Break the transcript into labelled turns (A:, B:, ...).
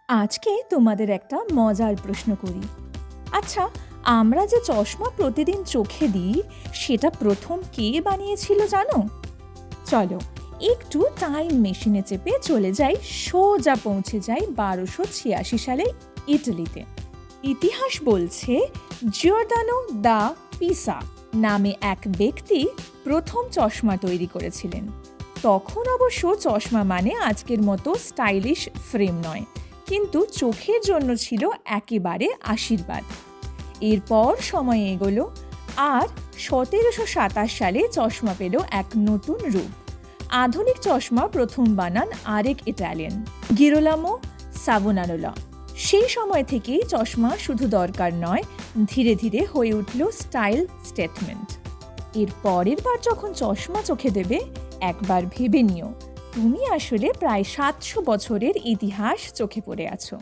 A: আজকে তোমাদের একটা মজার প্রশ্ন করি। আচ্ছা, আমরা যে চশমা প্রতিদিন চোখে দিই সেটা প্রথম কে বানিয়েছিল জানো? চলো একটু টাইম মেশিনে চেপে চলে যাই, সোজা পৌঁছে যাই 1286 সালে ইটালিতে। ইতিহাস বলছে জিওর্দানো দা পিসা নামে এক ব্যক্তি প্রথম চশমা তৈরি করেছিলেন। তখন অবশ্য চশমা মানে আজকের মতো স্টাইলিশ ফ্রেম নয়, কিন্তু চোখের জন্য ছিল একেবারে আশীর্বাদ। এরপর সময় এগোলো আর 1727 সালে চশমা পেল এক নতুন রূপ। আধুনিক চশমা প্রথম বানান আরেক ইটালিয়ান, গিরোলামো সাভোনারোলা। সেই সময় থেকেই চশমা শুধু দরকার নয়, ধীরে ধীরে হয়ে উঠল স্টাইল স্টেটমেন্ট। এর পরের বার যখন চশমা চোখে দেবে, একবার ভেবে নিও তুমি আসলে প্রায় 700 বছরের ইতিহাস চোখে পড়ে আছো।